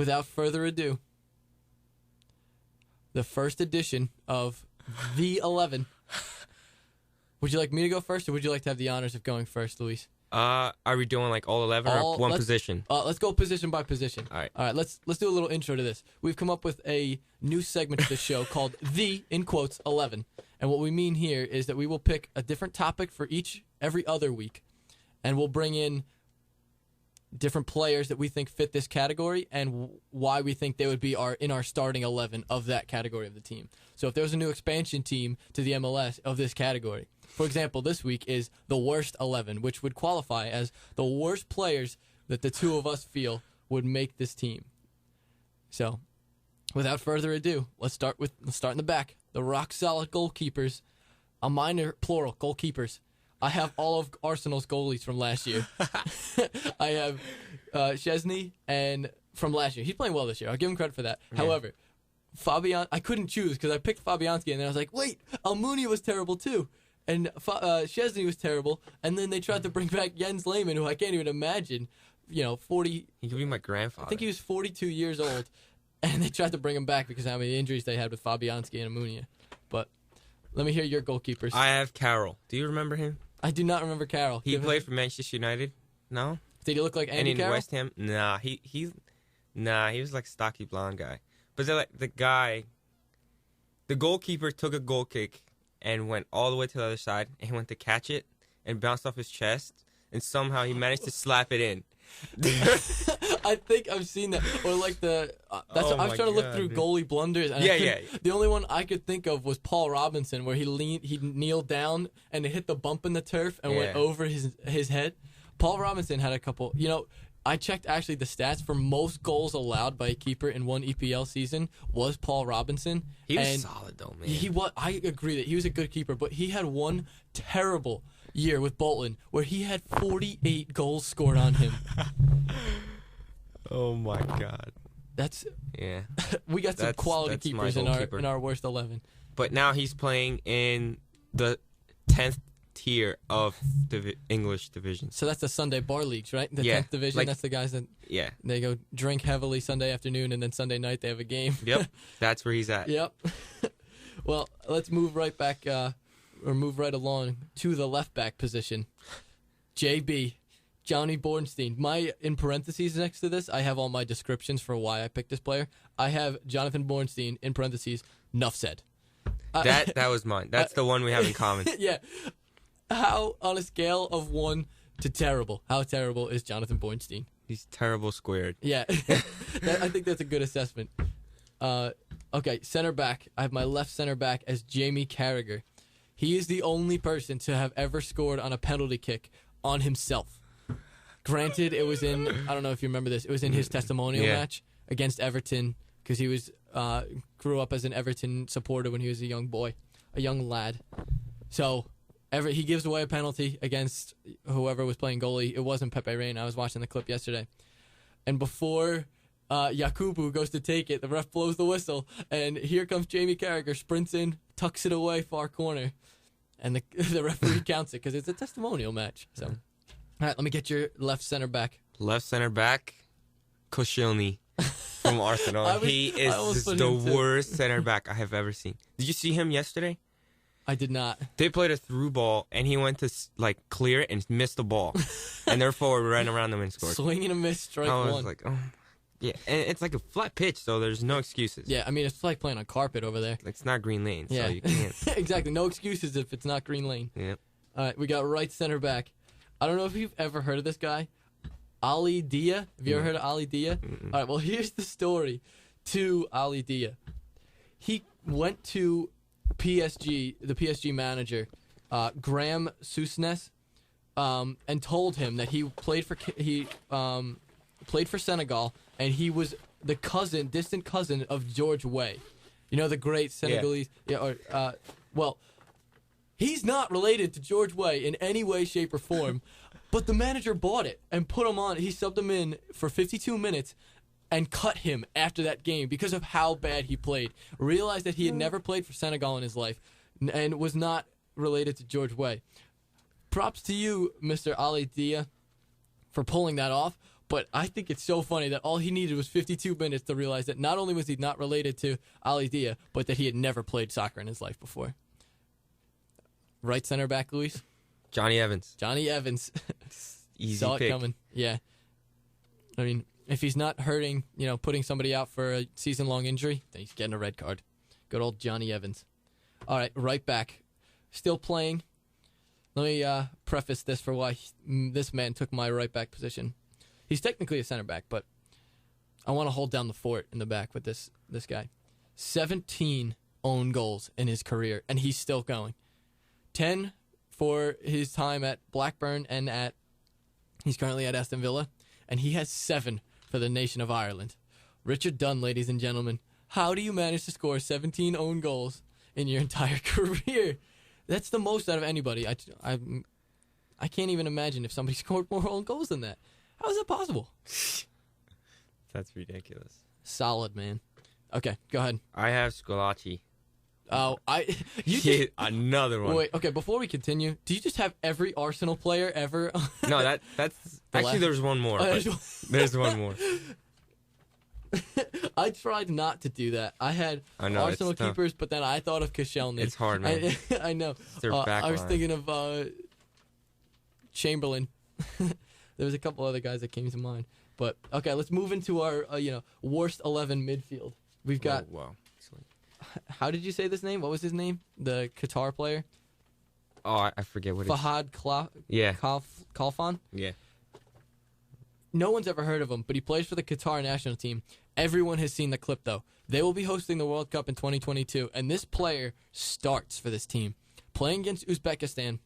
without further ado, the first edition of the 11. Would you like me to go first, or would you like to have the honors of going first, Luis? Are we doing like all 11 or one position? Let's go position by position. All right. All right, let's do a little intro to this. We've come up with a new segment of the show called The, in quotes, 11. And what we mean here is that we will pick a different topic for every other week, and we'll bring in different players that we think fit this category and why we think they would be in our starting 11 of that category of the team. So if there was a new expansion team to the MLS of this category, for example, this week is the worst 11, which would qualify as the worst players that the two of us feel would make this team. So, without further ado, let's start in the back. The rock-solid goalkeepers, a minor plural, goalkeepers. I have all of Arsenal's goalies from last year. I have Szczesny and from last year. He's playing well this year. I'll give him credit for that. Yeah. However, I couldn't choose because I picked Fabianski, and then I was like, wait, Almunia was terrible too. And Szczesny was terrible. And then they tried to bring back Jens Lehmann, who I can't even imagine, 40. He could be my grandfather. I think he was 42 years old. And they tried to bring him back because of how many injuries they had with Fabianski and Almunia. But let me hear your goalkeepers. I have Carroll. Do you remember him? I do not remember Carroll. He played for Manchester United. No? Did he look like Andy Carroll? And in West Ham? Nah, he was like a stocky blonde guy. But the goalkeeper took a goal kick and went all the way to the other side, and he went to catch it and bounced off his chest, and somehow he managed to slap it in. I think I've seen that. Or like I was trying to look through goalie blunders. And the only one I could think of was Paul Robinson, where he kneeled down and it hit the bump in the turf and went over his head. Paul Robinson had a couple. I checked actually the stats for most goals allowed by a keeper in one EPL season was Paul Robinson. He was solid though, man. I agree that he was a good keeper, but he had one terrible year with Bolton where he had 48 goals scored on him. Oh my God. We got some quality keepers in our worst 11. But now he's playing in the 10th tier of the English division. So that's the Sunday bar leagues, right? The 10th division, that's the guys that they go drink heavily Sunday afternoon, and then Sunday night they have a game. Yep, that's where he's at. Yep. Well, let's move right back, or move right along to the left back position. JB, Johnny Bornstein. In parentheses next to this, I have all my descriptions for why I picked this player. I have Jonathan Bornstein, in parentheses, nuff said. That was mine. That's the one we have in common. Yeah. How, on a scale of 1 to terrible, how terrible is Jonathan Bornstein? He's terrible squared. Yeah. I think that's a good assessment. Okay, center back. I have my left center back as Jamie Carragher. He is the only person to have ever scored on a penalty kick on himself. Granted, it was in, I don't know if you remember this, it was in his testimonial match against Everton, because he grew up as an Everton supporter when he was a young lad. So he gives away a penalty against whoever was playing goalie. It wasn't Pepe Reina. I was watching the clip yesterday. And before Yakubu goes to take it, the ref blows the whistle, and here comes Jamie Carragher, sprints in, tucks it away far corner, and the referee counts it because it's a testimonial match. So, all right, let me get your left center back. Left center back, Koscielny from Arsenal. He is the worst center back I have ever seen. Did you see him yesterday? I did not. They played a through ball, and he went to clear it and missed the ball, and their forward ran around them and scored. Swing and a miss, strike one. I was like, oh. Yeah, and it's like a flat pitch, so there's no excuses. Yeah, I mean, it's like playing on carpet over there. It's not green lane, so you can't. Exactly, no excuses if it's not green lane. Yeah. All right, we got right center back. I don't know if you've ever heard of this guy, Ali Dia. Have you ever heard of Ali Dia? Mm-mm. All right, well, here's the story to Ali Dia. He went to PSG, the PSG manager, Graham Sousnes, and told him that he played for Senegal, and he was the distant cousin of George Weah. You know, the great Senegalese. Yeah. Well, he's not related to George Weah in any way, shape, or form, but the manager bought it and put him on. He subbed him in for 52 minutes and cut him after that game because of how bad he played. Realized that he had never played for Senegal in his life and was not related to George Weah. Props to you, Mr. Ali Dia, for pulling that off. But I think it's so funny that all he needed was 52 minutes to realize that not only was he not related to Ali Dia, but that he had never played soccer in his life before. Right center back, Luis? Johnny Evans. Johnny Evans. Easy Saw pick. it coming. Yeah. I mean, if he's not hurting, putting somebody out for a season-long injury, then he's getting a red card. Good old Johnny Evans. All right, right back. Still playing. Let me preface this for why this man took my right back position. He's technically a center back, but I want to hold down the fort in the back with this guy. 17 own goals in his career, and he's still going. 10 for his time at Blackburn and he's currently at Aston Villa, and he has 7 for the nation of Ireland. Richard Dunn, ladies and gentlemen. How do you manage to score 17 own goals in your entire career? That's the most out of anybody. I can't even imagine if somebody scored more own goals than that. How is that possible? That's ridiculous. Solid, man. Okay, go ahead. I have Scolacci. Oh, you Hit another one. Wait, okay, before we continue, do you just have every Arsenal player ever? No, that's actually there's one more. There's one more. I tried not to do that. I had Arsenal keepers, but then I thought of Koscielny. It's hard, man. I know. Their back I was line. thinking of Chamberlain. There was a couple other guys that came to mind. But, okay, let's move into our, worst 11 midfield. We've got... Oh, wow. How did you say this name? What was his name? The Qatar player? Oh, I forget what Fahad Khalfan? Yeah. No one's ever heard of him, but he plays for the Qatar national team. Everyone has seen the clip, though. They will be hosting the World Cup in 2022, and this player starts for this team. Playing against Uzbekistan,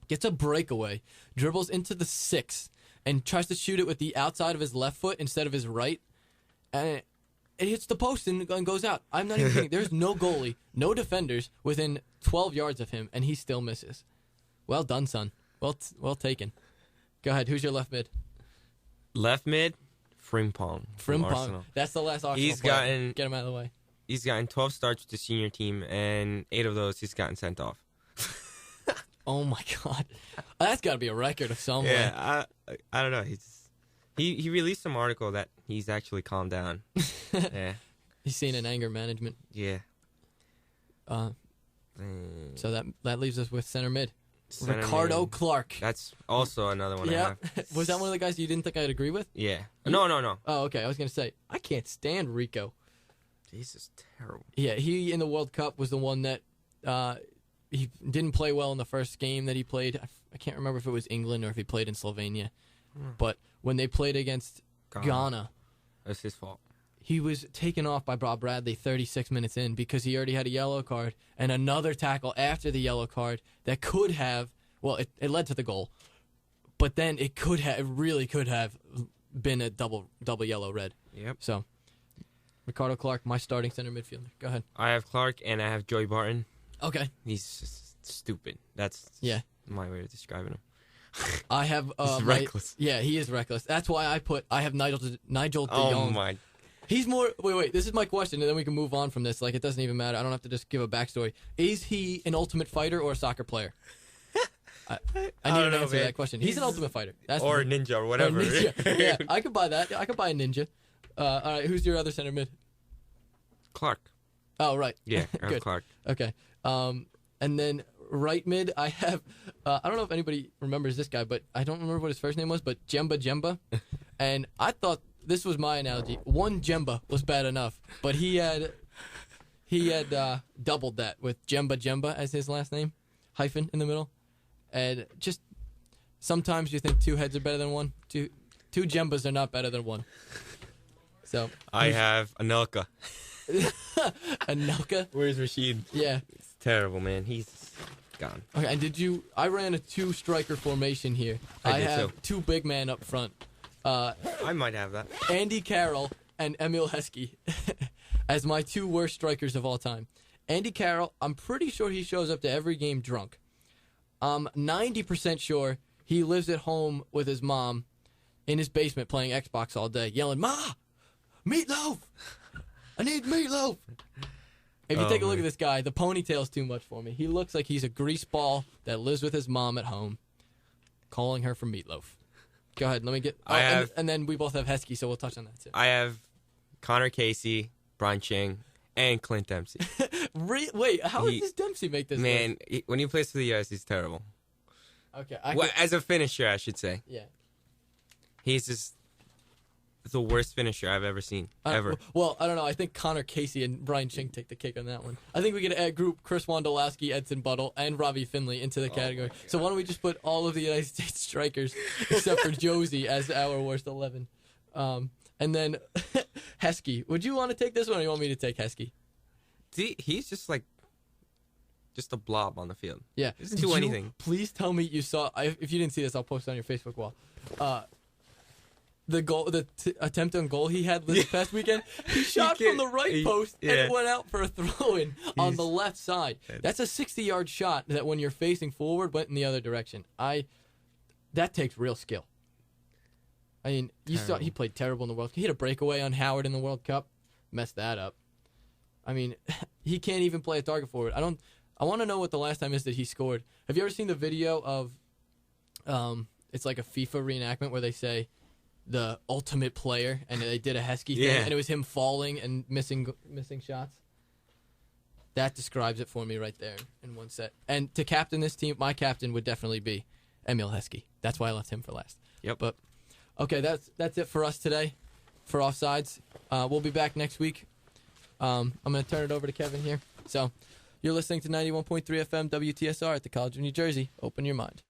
gets a breakaway, dribbles into the 6, and tries to shoot it with the outside of his left foot instead of his right, and it hits the post and goes out. I'm not even kidding. There's no goalie, no defenders within 12 yards of him, and he still misses. Well done, son. Well taken. Go ahead. Who's your left mid? Left mid, Frimpong. Frimpong. That's the last Arsenal player. Get him out of the way. He's gotten 12 starts with the senior team, and 8 of those he's gotten sent off. Oh my God, that's got to be a record of somewhere. Yeah, I don't know. He released some article that he's actually calmed down. Yeah, he's seen an anger management. Yeah. So that leaves us with center mid. Ricardo Clark. That's also another one. Yeah. I have. Was that one of the guys you didn't think I'd agree with? Yeah. No. Oh, okay. I was gonna say I can't stand Rico. This is terrible. Yeah, he in the World Cup was the one that he didn't play well in the first game that he played. I can't remember if it was England or if he played in Slovenia. But when they played against Ghana, that's his fault. He was taken off by Bob Bradley 36 minutes in because he already had a yellow card and another tackle after the yellow card that could have, well, it led to the goal, but then it really could have been a double yellow red. Yep. So, Ricardo Clark, my starting center midfielder. Go ahead. I have Clark and I have Joey Barton. Okay. He's just stupid. That's my way of describing him. I have he's reckless. Yeah, he is reckless. That's why I have Nigel De Jong. Oh my. He's more. Wait. This is my question, and then we can move on from this. Like, it doesn't even matter. I don't have to just give a backstory. Is he an ultimate fighter or a soccer player? I need an answer to that question. He's an ultimate fighter. Or a ninja or whatever. Or ninja. Yeah, I could buy that. I could buy a ninja. All right, who's your other center mid? Clark. Oh, right. Yeah, I have Clark. Okay. And then right mid, I have. I don't know if anybody remembers this guy, but I don't remember what his first name was. But Jemba, and I thought. This was my analogy. One Jemba was bad enough, but he had doubled that with Jemba as his last name, hyphen in the middle, and just sometimes you think 2 heads are better than one. Two Jembas are not better than one. So I have Anelka. Anelka. Where's Rashid? Yeah, it's terrible, man. He's gone. Okay, and I ran a 2-striker formation here. I have so. 2 big men up front. I might have that. Andy Carroll and Emil Heskey as my 2 worst strikers of all time. Andy Carroll, I'm pretty sure he shows up to every game drunk. I'm 90% sure he lives at home with his mom in his basement playing Xbox all day, yelling, "Ma, meatloaf! I need meatloaf!" If you take a look at this guy, the ponytail's too much for me. He looks like he's a grease ball that lives with his mom at home, calling her for meatloaf. Go ahead. Let me get. I have- and then we both have Heskey, so we'll touch on that too. I have Connor Casey, Brian Ching, and Clint Dempsey. Wait, how does Dempsey make this? Man, when he plays for the U.S., he's terrible. Okay. As a finisher, I should say. Yeah. He's just the worst finisher I've ever seen. Ever. Well, I don't know. I think Connor Casey and Brian Ching take the cake on that one. I think we could add group Chris Wondolowski, Edson Buttle, and Robbie Finley into the category. So why don't we just put all of the United States strikers, except for Josie, as our worst 11. And then Heskey. Would you want to take this one, or you want me to take Heskey? See, he's just a blob on the field. Yeah. He doesn't do anything. Please tell me you saw. If you didn't see this, I'll post it on your Facebook wall. The attempt on goal he had this past weekend, he shot from the right post and it went out for a throw-in on the left side. That's a 60-yard shot that when you're facing forward went in the other direction. That takes real skill. I mean, you saw he played terrible in the World Cup. He had a breakaway on Howard in the World Cup, messed that up. I mean, he can't even play a target forward. I want to know what the last time is that he scored. Have you ever seen the video of it's like a FIFA reenactment where they say the ultimate player, and they did a Heskey thing, and it was him falling and missing shots? That describes it for me right there in one set. And to captain this team, my captain would definitely be Emil Heskey. That's why I left him for last. Yep. But okay, that's it for us today for Offsides. We'll be back next week. I'm going to turn it over to Kevin here. So you're listening to 91.3 FM WTSR at the College of New Jersey. Open your mind.